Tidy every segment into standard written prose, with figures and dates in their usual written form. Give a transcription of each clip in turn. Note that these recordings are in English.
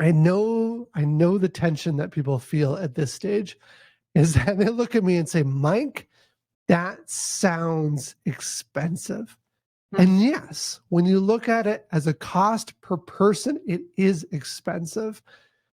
I know the tension that people feel at this stage is that they look at me and say, Mike, that sounds expensive. And yes, when you look at it as a cost per person, it is expensive.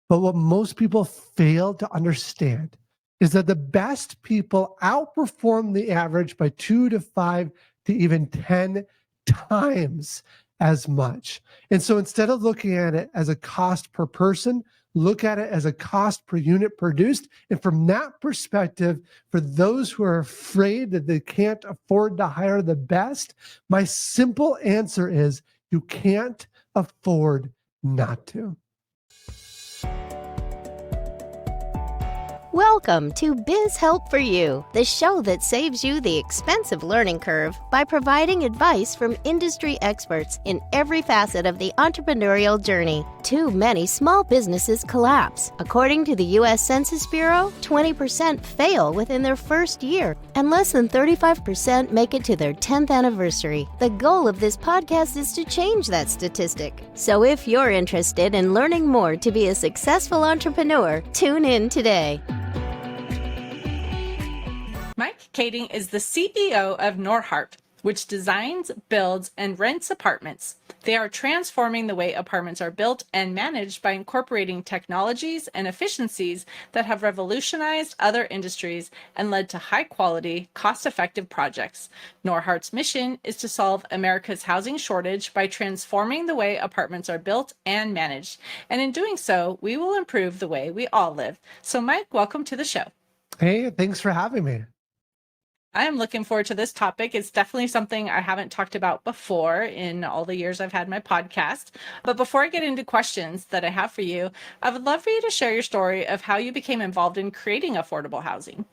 But what most people fail to understand is that the best people outperform the average by 2 to 5 to even 10 times as much. And so instead of looking at it as a cost per person, look at it as a cost per unit produced. And from that perspective, for those who are afraid that they can't afford to hire the best, my simple answer is you can't afford not to. Welcome to Biz Help for You, the show that saves you the expensive learning curve by providing advice from industry experts in every facet of the entrepreneurial journey. Too many small businesses collapse. According to the U.S. Census Bureau, 20% fail within their first year, and less than 35% make it to their 10th anniversary. The goal of this podcast is to change that statistic. So if you're interested in learning more to be a successful entrepreneur, tune in today. Mike Kaeding is the CEO of Hart, which designs, builds, and rents apartments. They are transforming the way apartments are built and managed by incorporating technologies and efficiencies that have revolutionized other industries and led to high-quality, cost-effective projects. Hart's mission is to solve America's housing shortage by transforming the way apartments are built and managed. And in doing so, we will improve the way we all live. So, Mike, welcome to the show. Hey, thanks for having me. I am looking forward to this topic. It's definitely something I haven't talked about before in all the years I've had my podcast. But before I get into questions that I have for you, I would love for you to share your story of how you became involved in creating affordable housing.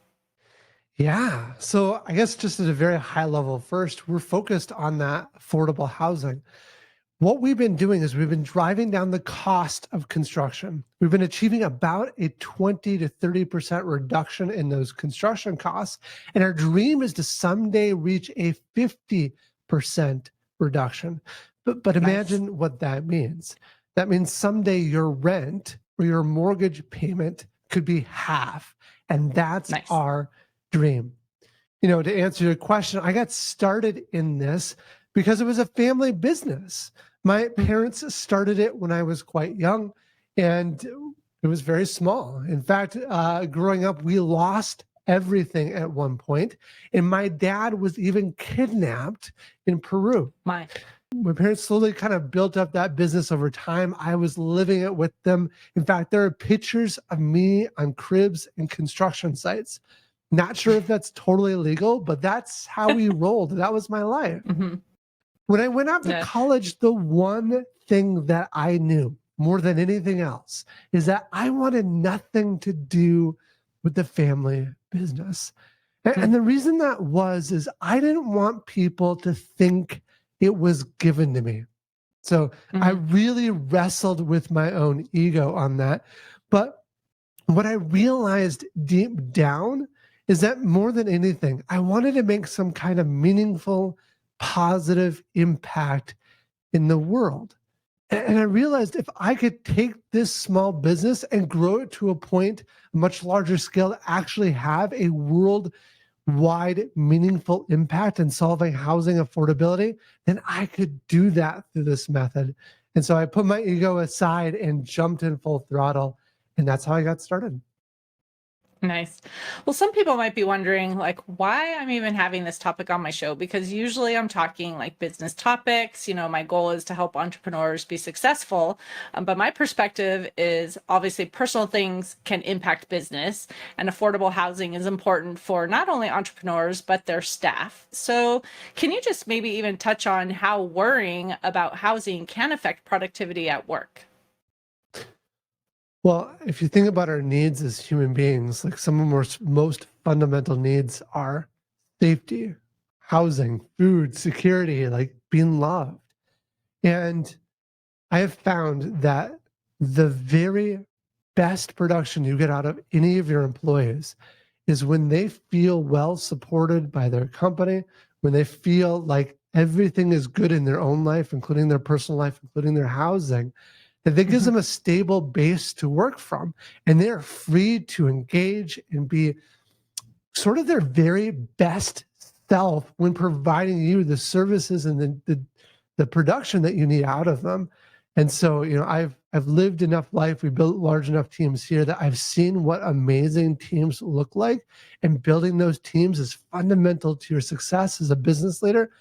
Yeah. So I guess just at a very high level, first, we're focused on that affordable housing. What we've been doing is we've been driving down the cost of construction. We've been achieving about a 20 to 30% reduction in those construction costs. And our dream is to someday reach a 50% reduction. But imagine what that means. That means someday your rent or your mortgage payment could be half. And that's our dream. To answer your question, I got started in this because it was a family business. My parents started it when I was quite young, and it was very small. In fact, growing up, we lost everything at one point, and my dad was even kidnapped in Peru. My parents slowly kind of built up that business over time. I was living it with them. In fact, there are pictures of me on cribs and construction sites. Not sure if that's totally legal, but that's how we rolled. That was my life. Mm-hmm. When I went out to college, the one thing that I knew more than anything else is that I wanted nothing to do with the family business. And the reason that is I didn't want people to think it was given to me. So I really wrestled with my own ego on that. But what I realized deep down is that more than anything, I wanted to make some kind of meaningful, positive impact in the world. And I realized if I could take this small business and grow it to a point, a much larger scale, to actually have a worldwide meaningful impact in solving housing affordability, then I could do that through this method. And so I put my ego aside and jumped in full throttle. And that's how I got started. Nice. Well, some people might be wondering, why I'm even having this topic on my show, because usually I'm talking business topics. My goal is to help entrepreneurs be successful. But my perspective is obviously personal things can impact business, and affordable housing is important for not only entrepreneurs, but their staff. So can you just maybe even touch on how worrying about housing can affect productivity at work? Well, if you think about our needs as human beings, some of our most fundamental needs are safety, housing, food, security, being loved. And I have found that the very best production you get out of any of your employees is when they feel well supported by their company, when they feel like everything is good in their own life, including their personal life, including their housing. And that gives Mhm. them a stable base to work from. And they're free to engage and be sort of their very best self when providing you the services and the production that you need out of them. And so, I've lived enough life. We built large enough teams here that I've seen what amazing teams look like. And building those teams is fundamental to your success as a business leader.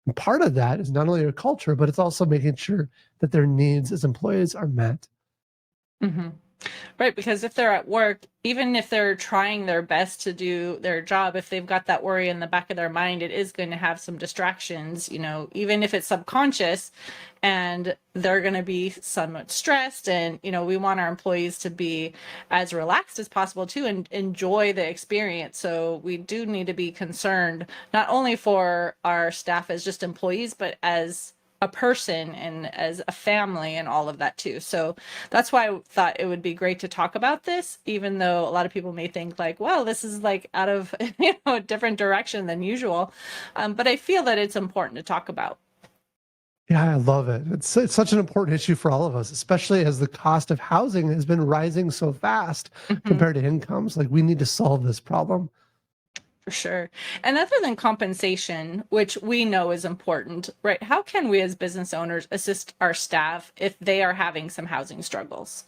And part of that is not only your culture, but it's also making sure that their needs as employees are met. Mhm. Right, because if they're at work, even if they're trying their best to do their job, if they've got that worry in the back of their mind, it is going to have some distractions, even if it's subconscious, and they're going to be somewhat stressed. And, we want our employees to be as relaxed as possible too and enjoy the experience. So we do need to be concerned not only for our staff as just employees, but as a person and as a family and all of that too. So that's why I thought it would be great to talk about this, even though a lot of people may think like, well, this is like out of a different direction than usual. But I feel that it's important to talk about. Yeah, I love it. It's such an important issue for all of us, especially as the cost of housing has been rising so fast Mhm. compared to incomes. Like, we need to solve this problem. For sure. And other than compensation, which we know is important, right? How can we as business owners assist our staff if they are having some housing struggles?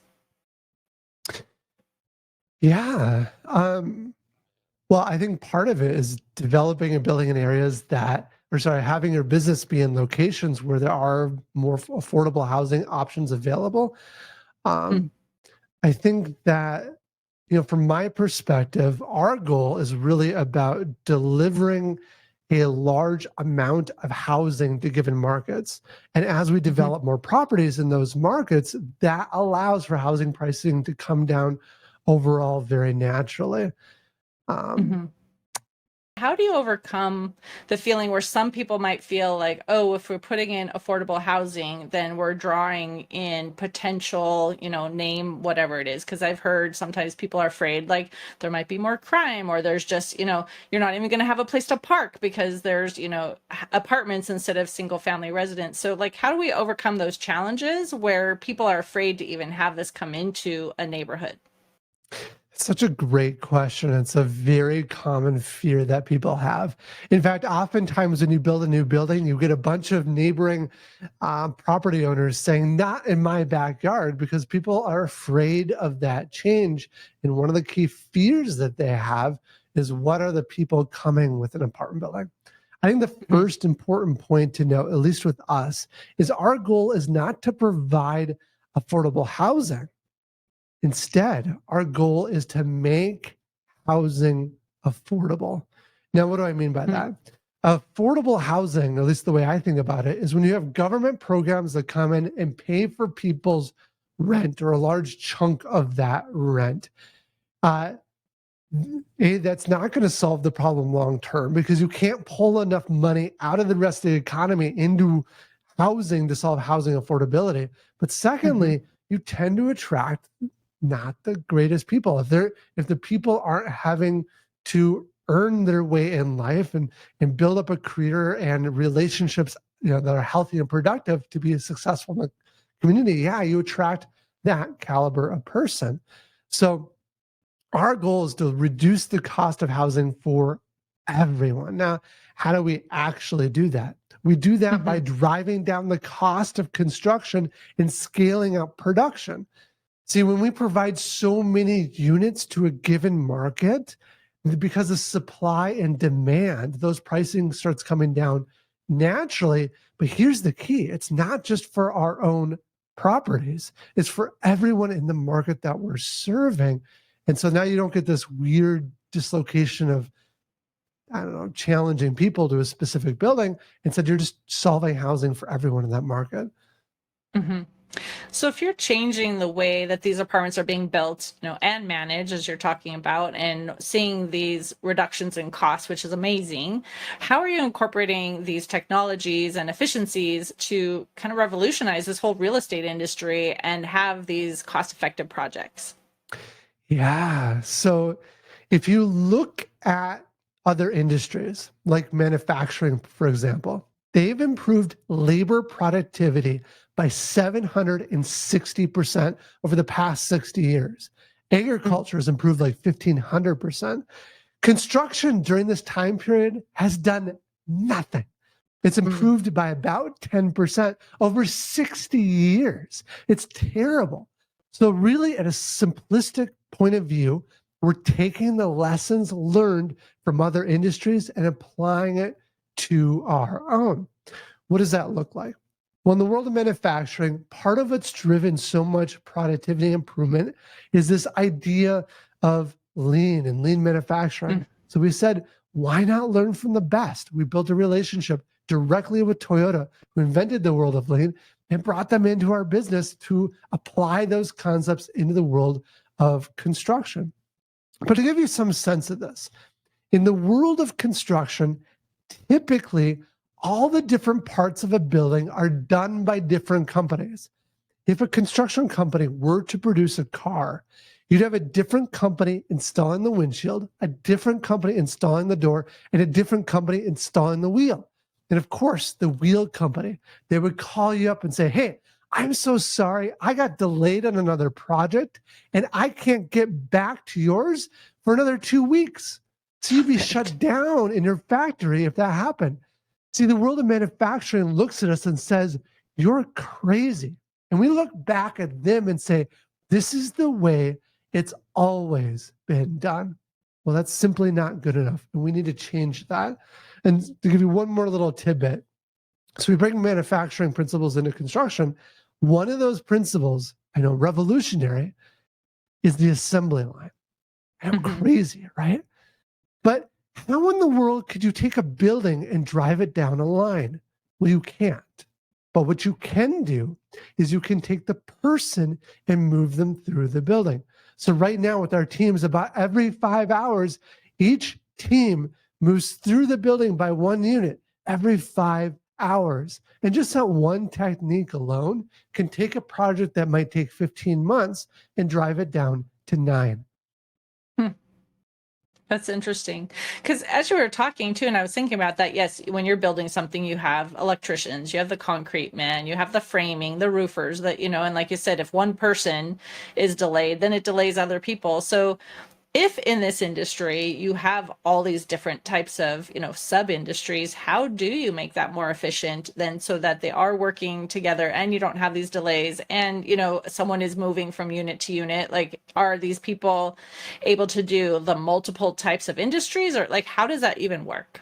Yeah. Well, I think part of it is developing and building in areas having your business be in locations where there are more affordable housing options available. Mm. Um, I think that, from my perspective, our goal is really about delivering a large amount of housing to given markets. And as we Mhm. develop more properties in those markets, that allows for housing pricing to come down overall very naturally. Um, Mhm. How do you overcome the feeling where some people might feel like, oh, if we're putting in affordable housing, then we're drawing in potential, name whatever it is? Because I've heard sometimes people are afraid like there might be more crime, or there's just, you're not even going to have a place to park because there's, apartments instead of single family residents. So, like, how do we overcome those challenges where people are afraid to even have this come into a neighborhood? It's such a great question. It's a very common fear that people have. In fact, oftentimes when you build a new building, you get a bunch of neighboring property owners saying, "Not in my backyard," because people are afraid of that change. And one of the key fears that they have is, what are the people coming with an apartment building? I think the Mhm. first important point to note, at least with us, is our goal is not to provide affordable housing. Instead, our goal is to make housing affordable. Now, what do I mean by Mhm. that? Affordable housing, at least the way I think about it, is when you have government programs that come in and pay for people's rent or a large chunk of that rent. Uh, that's not going to solve the problem long term, because you can't pull enough money out of the rest of the economy into housing to solve housing affordability. But Mhm. secondly, you tend to attract not the greatest people. If the people aren't having to earn their way in life and build up a career and relationships, that are healthy and productive to be successful in the community, yeah, you attract that caliber of person. So our goal is to reduce the cost of housing for everyone. Now, how do we actually do that? We do that by Mhm. driving down the cost of construction and scaling up production. See, when we provide so many units to a given market, because of supply and demand, those pricing starts coming down naturally. But here's the key: it's not just for our own properties, it's for everyone in the market that we're serving. And so now you don't get this weird dislocation of, I don't know, challenging people to a specific building. Instead, you're just solving housing for everyone in that market. Mhm. So if you're changing the way that these apartments are being built, and managed, as you're talking about, and seeing these reductions in costs, which is amazing, how are you incorporating these technologies and efficiencies to kind of revolutionize this whole real estate industry and have these cost-effective projects? Yeah. So if you look at other industries like manufacturing, for example, they've improved labor productivity by 760% over the past 60 years. Agriculture has improved like 1,500%. Construction during this time period has done nothing. It's improved by about 10% over 60 years. It's terrible. So really, at a simplistic point of view, we're taking the lessons learned from other industries and applying it to our own. What does that look like? Well, in the world of manufacturing, part of what's driven so much productivity improvement is this idea of lean and lean manufacturing. So we said, why not learn from the best? We built a relationship directly with Toyota, who invented the world of lean, and brought them into our business to apply those concepts into the world of construction. But to give you some sense of this, in the world of construction, typically all the different parts of a building are done by different companies. If a construction company were to produce a car, you'd have a different company installing the windshield, a different company installing the door, and a different company installing the wheel. And of course, the wheel company, they would call you up and say, hey, I'm so sorry, I got delayed on another project and I can't get back to yours for another 2 weeks. So you'd be shut down in your factory if that happened. See, the world of manufacturing looks at us and says, you're crazy. And we look back at them and say, this is the way it's always been done. Well, that's simply not good enough. And we need to change that. And to give you one more little tidbit, so we bring manufacturing principles into construction. One of those principles, I know, revolutionary, is the assembly line. How crazy, right? But how in the world could you take a building and drive it down a line? Well, you can't. But what you can do is you can take the person and move them through the building. So right now with our teams, about every 5 hours, each team moves through the building by one unit every 5 hours. And just that one technique alone can take a project that might take 15 months and drive it down to 9. That's interesting. Because as you were talking too, and I was thinking about that, yes, when you're building something, you have electricians, you have the concrete man, you have the framing, the roofers that, and like you said, if one person is delayed, then it delays other people. So if in this industry you have all these different types of, sub industries, how do you make that more efficient then so that they are working together and you don't have these delays and, someone is moving from unit to unit? Like, are these people able to do the multiple types of industries, or like, how does that even work?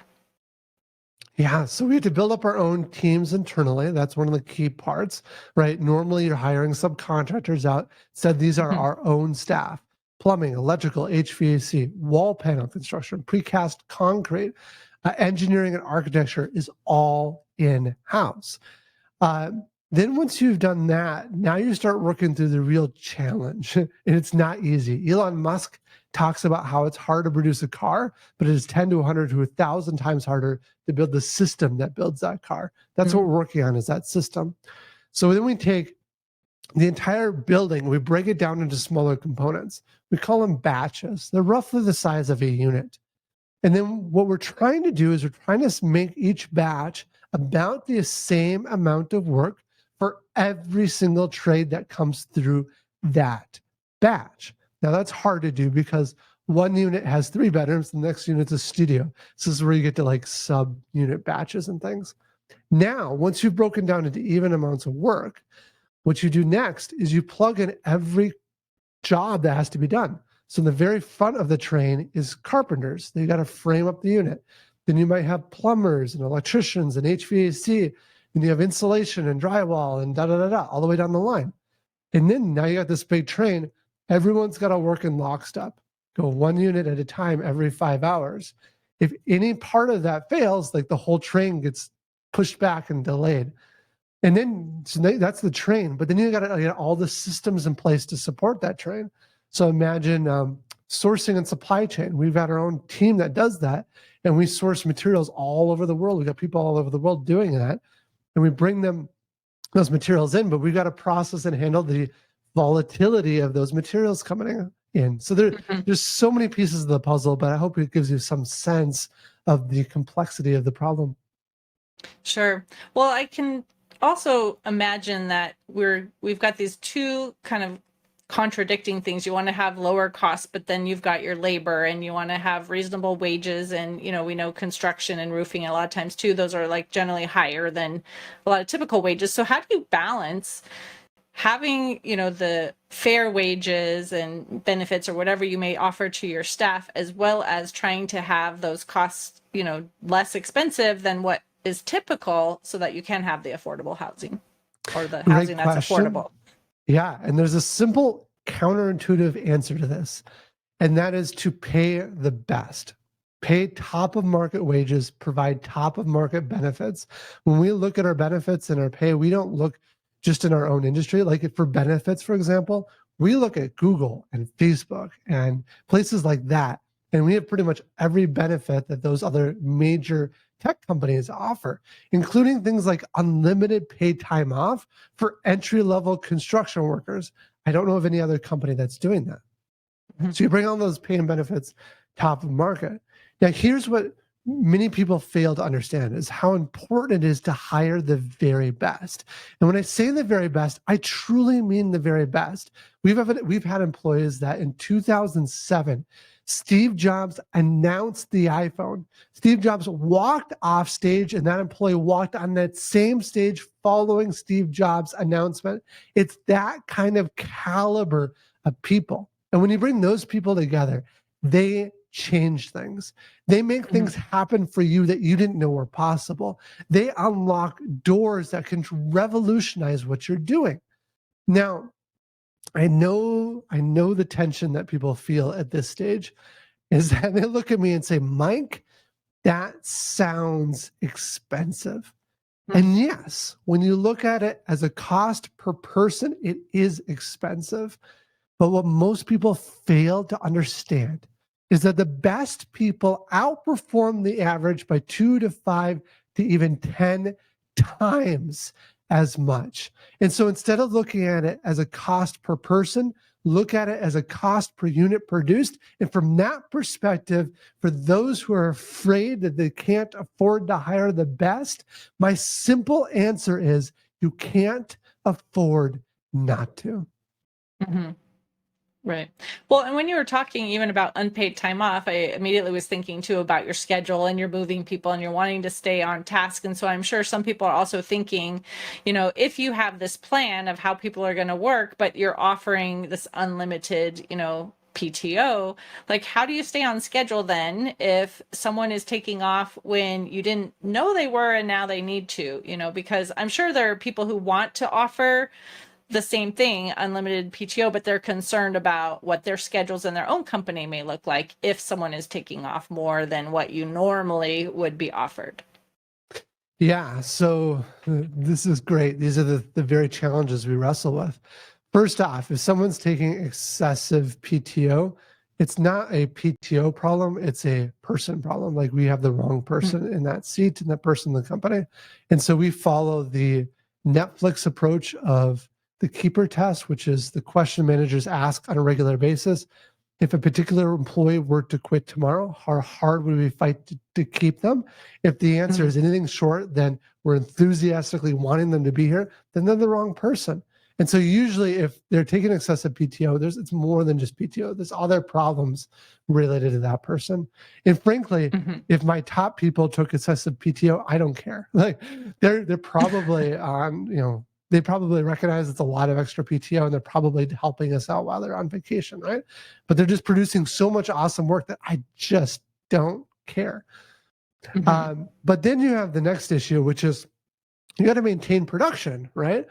Yeah, so we have to build up our own teams internally. That's one of the key parts, right? Normally you're hiring subcontractors out. Said these are our own staff. Plumbing, electrical, HVAC, wall panel construction, precast concrete, engineering and architecture is all in-house. Then once you've done that, now you start working through the real challenge, and it's not easy. Elon Musk talks about how it's hard to produce a car, but it is 10 to 100 to 1,000 times harder to build the system that builds that car. That's what we're working on, is that system. So then we take the entire building, we break it down into smaller components. We call them batches. They're roughly the size of a unit. And then what we're trying to do is we're trying to make each batch about the same amount of work for every single trade that comes through that batch. Now that's hard to do because one unit has 3 bedrooms, the next unit's a studio. So this is where you get to like sub-unit batches and things. Now, once you've broken down into even amounts of work, what you do next is you plug in every job that has to be done. So in the very front of the train is carpenters. They got to frame up the unit. Then you might have plumbers and electricians and HVAC. And you have insulation and drywall and da-da-da-da all the way down the line. And then now you got this big train. Everyone's got to work in lockstep. Go one unit at a time every 5 hours. If any part of that fails, like the whole train gets pushed back and delayed. And then so that's the train, but then you got to get all the systems in place to support that train. So imagine sourcing and supply chain. We've got our own team that does that, and we source materials all over the world. We got people all over the world doing that, and we bring those materials in, but we've got to process and handle the volatility of those materials coming in. So there's so many pieces of the puzzle, but I hope it gives you some sense of the complexity of the problem. Sure. Well, I can also imagine that we've got these two kind of contradicting things. You want to have lower costs, but then you've got your labor, and you want to have reasonable wages. And, we know construction and roofing a lot of times too, those are like generally higher than a lot of typical wages. So how do you balance having, the fair wages and benefits or whatever you may offer to your staff, as well as trying to have those costs, less expensive than what is typical, so that you can have the affordable housing, or the Great housing that's question. affordable? Yeah. And there's a simple counterintuitive answer to this, and that is to pay the best. Pay top of market wages, provide top of market benefits. When we look at our benefits and our pay, we don't look just in our own industry. Like for benefits, for example, we look at Google and Facebook and places like that. And we have pretty much every benefit that those other major tech companies offer, including things like unlimited paid time off for entry-level construction workers. I don't know of any other company that's doing that. So you bring all those pay and benefits top of market. Now, here's what many people fail to understand is how important it is to hire the very best. And when I say the very best, I truly mean the very best. We've had employees that in 2007, Steve Jobs announced the iPhone. Steve Jobs walked off stage, and that employee walked on that same stage following Steve Jobs' announcement. It's that kind of caliber of people. And when you bring those people together, they change things. They make things happen for you that you didn't know were possible. They unlock doors that can revolutionize what you're doing. Now, I know the tension that people feel at this stage is that they look at me and say, Mike, that sounds expensive. And yes, when you look at it as a cost per person, it is expensive. But what most people fail to understand is that the best people outperform the average by 2 to 5 to even 10 times as much. And so instead of looking at it as a cost per person, look at it as a cost per unit produced. And from that perspective, for those who are afraid that they can't afford to hire the best, my simple answer is you can't afford not to. Mm-hmm. Right. Well, and when you were talking even about unpaid time off, I immediately was thinking too about your schedule, and you're moving people and you're wanting to stay on task. And so I'm sure some people are also thinking, if you have this plan of how people are going to work, but you're offering this unlimited, PTO, like how do you stay on schedule then if someone is taking off when you didn't know they were and now they need to, because I'm sure there are people who want to offer the same thing, unlimited PTO, but they're concerned about what their schedules in their own company may look like if someone is taking off more than what you normally would be offered. Yeah, so this is great. These are the very challenges we wrestle with. First off, if someone's taking excessive PTO, it's not a PTO problem, it's a person problem. Like we have the wrong person in that seat and that person in the company. And so we follow the Netflix approach of the keeper test, which is the question managers ask on a regular basis. If a particular employee were to quit tomorrow, how hard would we fight to keep them? If the answer is anything short than we're enthusiastically wanting them to be here, then they're the wrong person. And so usually if they're taking excessive PTO, it's more than just PTO. There's other problems related to that person. And frankly, if my top people took excessive PTO, I don't care. Like they're probably on, they probably recognize it's a lot of extra PTO and they're probably helping us out while they're on vacation, right? But they're just producing so much awesome work that I just don't care. But then you have the next issue, which is you got to maintain production, right?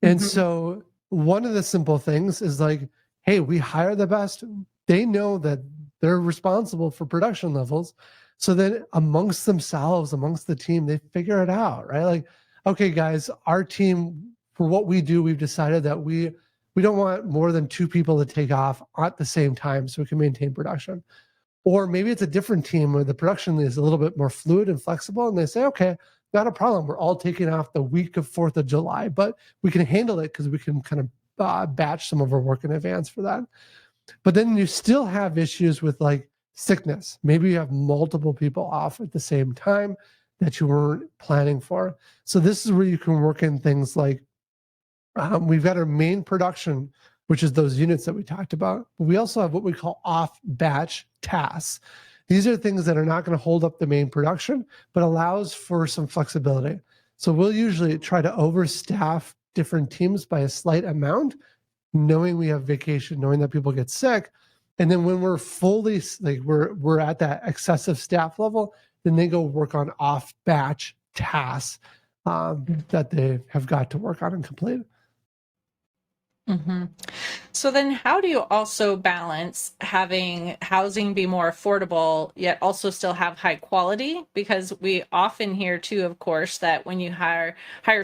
And so one of the simple things is like, hey, we hire the best. They know that they're responsible for production levels. So then amongst themselves, amongst the team, they figure it out, right? Like, okay, guys, our team, for what we do, we've decided that we don't want more than 2 people to take off at the same time so we can maintain production. Or maybe it's a different team where the production is a little bit more fluid and flexible, and they say, okay, not a problem. We're all taking off the week of 4th of July, but we can handle it because we can kind of batch some of our work in advance for that. But then you still have issues with like sickness. Maybe you have multiple people off at the same time. that you weren't planning for. So this is where you can work in things like we've got our main production, which is those units that we talked about. But we also have what we call off batch tasks. These are things that are not going to hold up the main production, but allows for some flexibility. So we'll usually try to overstaff different teams by a slight amount, knowing we have vacation, knowing that people get sick. And then when we're fully, like we're at that excessive staff level, then they go work on off batch tasks that they have got to work on and complete. Mm-hmm. So then how do you also balance having housing be more affordable, yet also still have high quality? Because we often hear too, of course, that when you hire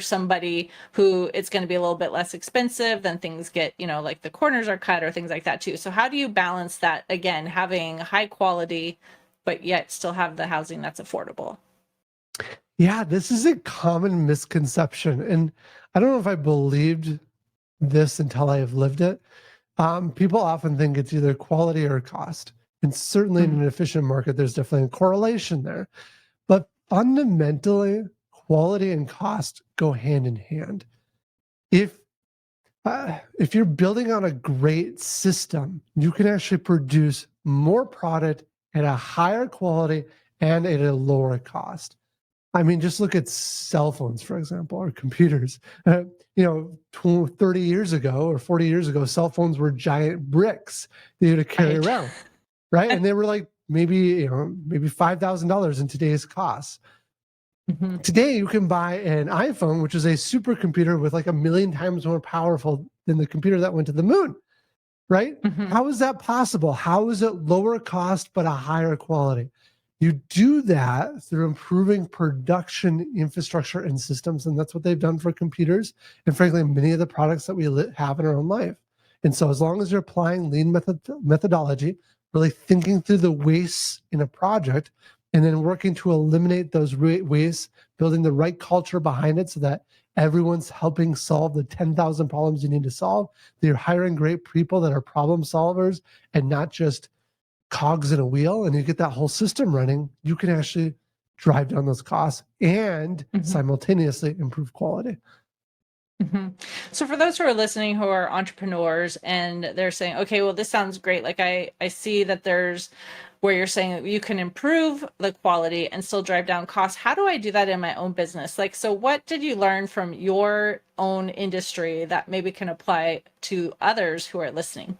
somebody who it's going to be a little bit less expensive, then things get, like the corners are cut or things like that too. So how do you balance that, again, having high quality, but yet still have the housing that's affordable? Yeah, this is a common misconception. And I don't know if I believed this until I have lived it. People often think it's either quality or cost. And certainly in an efficient market, there's definitely a correlation there. But fundamentally, quality and cost go hand in hand. If you're building on a great system, you can actually produce more product at a higher quality and at a lower cost. I mean, just look at cell phones, for example, or computers. 30 years ago or 40 years ago, cell phones were giant bricks that you had to carry Right. around, right? And they were like maybe $5,000 in today's costs. Mm-hmm. Today, you can buy an iPhone, which is a supercomputer with like 1,000,000 times more powerful than the computer that went to the moon, right? Mm-hmm. How is that possible? How is it lower cost but a higher quality? You do that through improving production infrastructure and systems, and that's what they've done for computers and frankly, many of the products that we have in our own life. And so as long as you're applying lean methodology, really thinking through the wastes in a project, and then working to eliminate those wastes, building the right culture behind it so that everyone's helping solve the 10,000 problems you need to solve, that you're hiring great people that are problem solvers and not just cogs in a wheel, and you get that whole system running, you can actually drive down those costs and simultaneously improve quality. Mm-hmm. So for those who are listening who are entrepreneurs and they're saying, okay, well, this sounds great. Like I see that there's where you're saying that you can improve the quality and still drive down costs. How do I do that in my own business? Like, so what did you learn from your own industry that maybe can apply to others who are listening?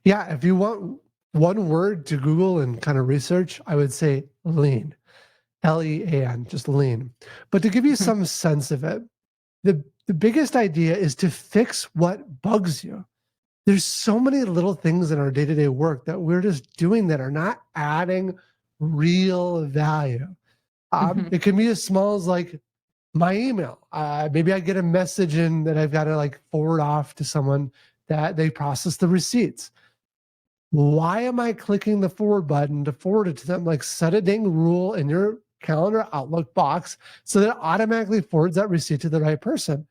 Yeah, if you want one word to Google and kind of research, I would say lean, Lean, just lean. But to give you some sense of it, the biggest idea is to fix what bugs you. There's so many little things in our day-to-day work that we're just doing that are not adding real value. It can be as small as like my email. Maybe I get a message in that I've got to like forward off to someone that they process the receipts. Why am I clicking the forward button to forward it to them? Like set a dang rule in your calendar Outlook box so that it automatically forwards that receipt to the right person.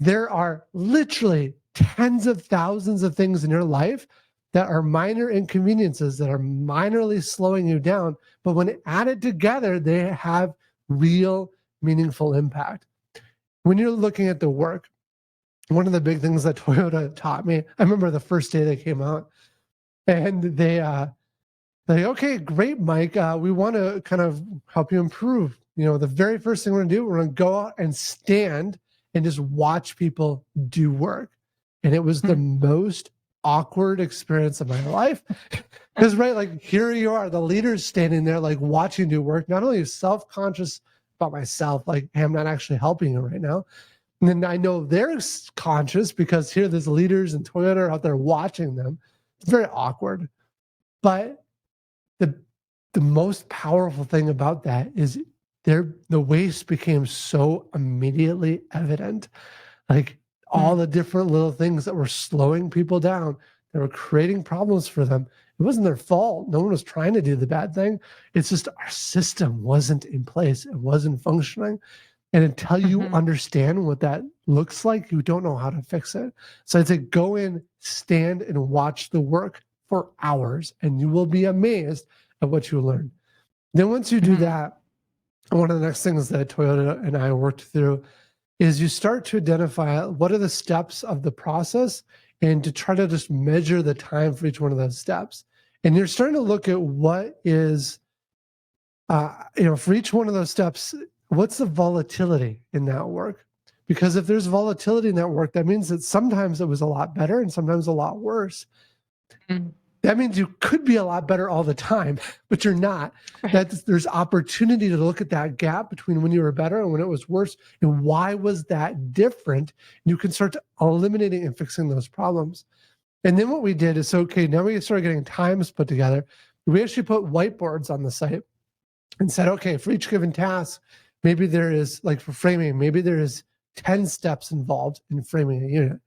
There are literally tens of thousands of things in your life that are minor inconveniences that are minorly slowing you down, but when added together, they have real meaningful impact. When you're looking at the work, one of the big things that Toyota taught me, I remember the first day they came out, and they're like, okay, great, Mike. We want to kind of help you improve. The very first thing we're going to do, we're going to go out and stand and just watch people do work. And it was the most awkward experience of my life. Because, right, like here you are, the leader's standing there, like watching do work. Not only self-conscious about myself, like, hey, I'm not actually helping you right now. And then I know they're conscious because here there's leaders and Toyota are out there watching them. It's very awkward. But the most powerful thing about that is the waste became so immediately evident. Like all the different little things that were slowing people down, that were creating problems for them. It wasn't their fault. No one was trying to do the bad thing. It's just our system wasn't in place. It wasn't functioning. And until you understand what that looks like, you don't know how to fix it. So I'd say go in, stand, and watch the work for hours, and you will be amazed at what you learn. Then once you do that, one of the next things that Toyota and I worked through is you start to identify what are the steps of the process and to try to just measure the time for each one of those steps. And you're starting to look at what is, for each one of those steps, what's the volatility in that work? Because if there's volatility in that work, that means that sometimes it was a lot better and sometimes a lot worse. Mm. That means you could be a lot better all the time, but you're not. There's opportunity to look at that gap between when you were better and when it was worse, and why was that different? You can start eliminating and fixing those problems. And then what we did is, okay, now we started getting times put together. We actually put whiteboards on the site and said, okay, for each given task, maybe there is, like for framing, maybe there is 10 steps involved in framing a unit.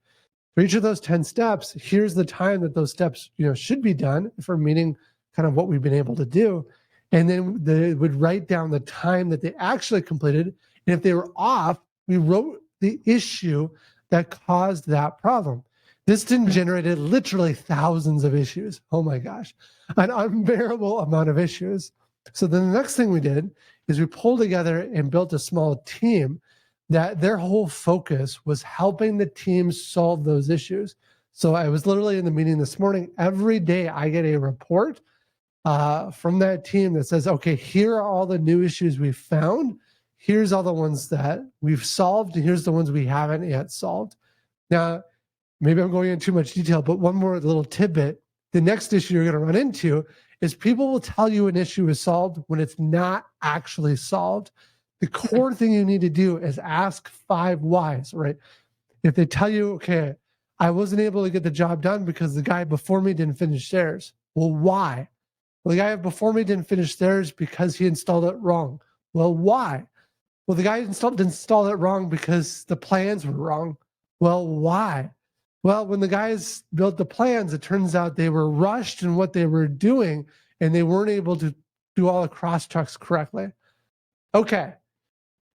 For each of those 10 steps, here's the time that those steps, should be done for meeting kind of what we've been able to do. And then they would write down the time that they actually completed. And if they were off, we wrote the issue that caused that problem. This then generated literally thousands of issues. Oh my gosh, an unbearable amount of issues. So then the next thing we did is we pulled together and built a small team that their whole focus was helping the team solve those issues. So I was literally in the meeting this morning. Every day I get a report from that team that says, okay, here are all the new issues we've found. Here's all the ones that we've solved, and here's the ones we haven't yet solved. Now, maybe I'm going into too much detail, but one more little tidbit. The next issue you're going to run into is people will tell you an issue is solved when it's not actually solved. The core thing you need to do is ask 5 whys, right? If they tell you, okay, I wasn't able to get the job done because the guy before me didn't finish theirs. Well, why? Well, the guy before me didn't finish theirs because he installed it wrong. Well, why? Well, the guy installed it wrong because the plans were wrong. Well, why? Well, when the guys built the plans, it turns out they were rushed in what they were doing and they weren't able to do all the cross-checks correctly. Okay.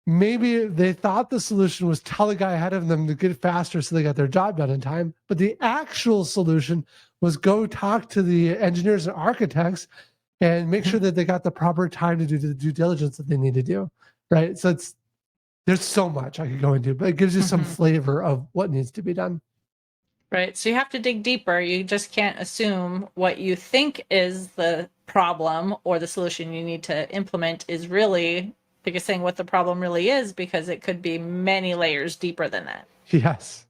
Maybe they thought the solution was tell the guy ahead of them to get faster so they got their job done in time. But the actual solution was go talk to the engineers and architects and make sure that they got the proper time to do the due diligence that they need to do, right? So there's so much I could go into, but it gives you some flavor of what needs to be done. Right. So you have to dig deeper. You just can't assume what you think is the problem or the solution you need to implement is really, like you're saying, what the problem really is, because it could be many layers deeper than that. Yes.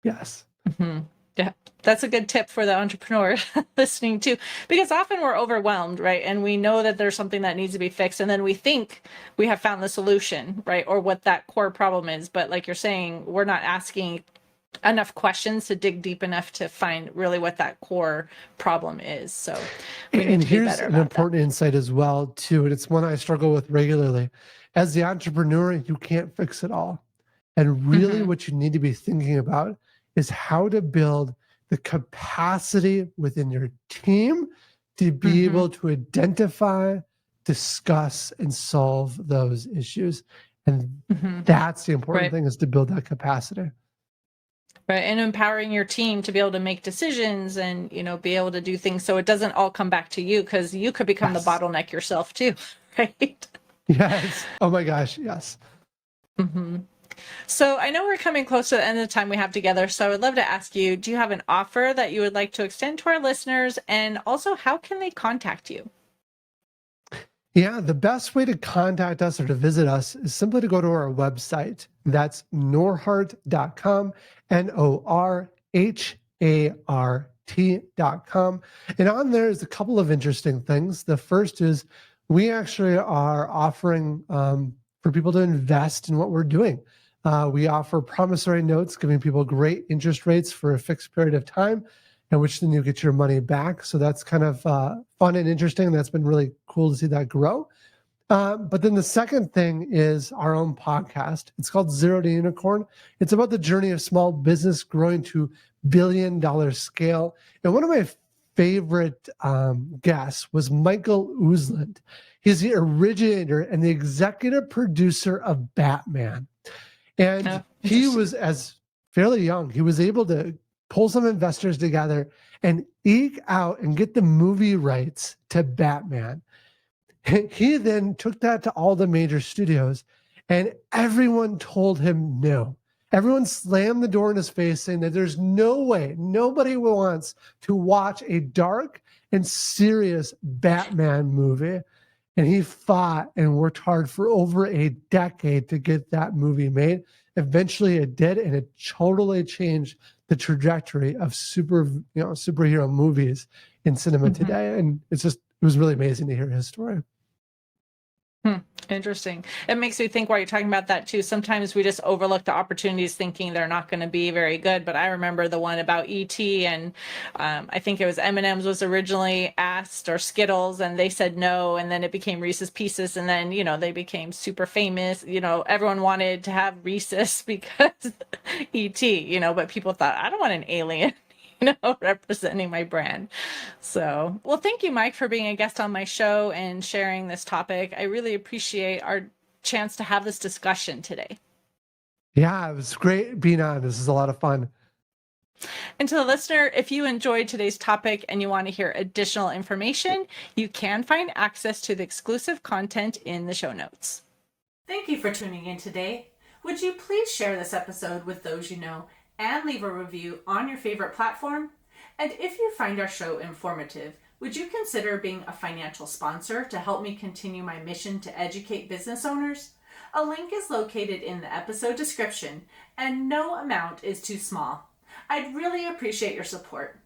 Yes. Mm-hmm. Yeah. That's a good tip for the entrepreneur listening too, because often we're overwhelmed, right? And we know that there's something that needs to be fixed. And then we think we have found the solution, right? Or what that core problem is. But like you're saying, we're not asking enough questions to dig deep enough to find really what that core problem is. So we need to be better about an important insight as well too, and it's one I struggle with regularly. As the entrepreneur, you can't fix it all. And really what you need to be thinking about is how to build the capacity within your team to be able to identify, discuss, and solve those issues. And that's the important thing, is to build that capacity. Right. And empowering your team to be able to make decisions and, be able to do things so it doesn't all come back to you, because you could become the bottleneck yourself too, right? Yes. Oh my gosh. Yes. So I know we're coming close to the end of the time we have together. So I would love to ask you, do you have an offer that you would like to extend to our listeners? And also, how can they contact you? Yeah, the best way to contact us or to visit us is simply to go to our website. That's norhart.com, NORHART.com. And on there is a couple of interesting things. The first is we actually are offering for people to invest in what we're doing. We offer promissory notes, giving people great interest rates for a fixed period of time, in which then you get your money back. So that's kind of fun and interesting. That's been really cool to see that grow. But then the second thing is our own podcast. It's called Zero to Unicorn. It's about the journey of small business growing to billion-dollar scale. And one of my favorite guests was Michael Usland. He's the originator and the executive producer of Batman. And he was, as fairly young, he was able to pull some investors together and eke out and get the movie rights to Batman. He then took that to all the major studios, and everyone told him no. Everyone slammed the door in his face, saying that there's no way, nobody wants to watch a dark and serious Batman movie. And he fought and worked hard for over a decade to get that movie made. Eventually it did, and it totally changed the trajectory of superhero movies in cinema today. And it was really amazing to hear his story. Interesting. It makes me think while you're talking about that too. Sometimes we just overlook the opportunities thinking they're not going to be very good. But I remember the one about E.T. and I think it was M&M's was originally asked, or Skittles, and they said no. And then it became Reese's Pieces. And then, they became super famous. Everyone wanted to have Reese's because E.T., but people thought, I don't want an alien. Representing my brand. So, well, thank you, Mike, for being a guest on my show and sharing this topic. I really appreciate our chance to have this discussion today. Yeah, it was great being on. This is a lot of fun. And to the listener, if you enjoyed today's topic and you want to hear additional information, you can find access to the exclusive content in the show notes. Thank you for tuning in today. Would you please share this episode with those you know and leave a review on your favorite platform? And if you find our show informative, would you consider being a financial sponsor to help me continue my mission to educate business owners? A link is located in the episode description, and no amount is too small. I'd really appreciate your support.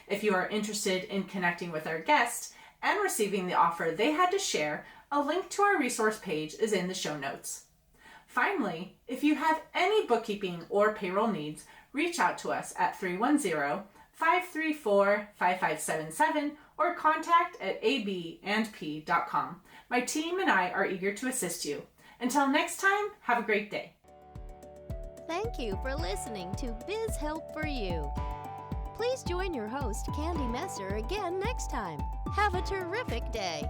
If you are interested in connecting with our guest and receiving the offer they had to share, a link to our resource page is in the show notes. Finally, if you have any bookkeeping or payroll needs, reach out to us at 310-534-5577 or contact@abandp.com. My team and I are eager to assist you. Until next time, have a great day. Thank you for listening to Biz Help for You. Please join your host, Candy Messer, again next time. Have a terrific day.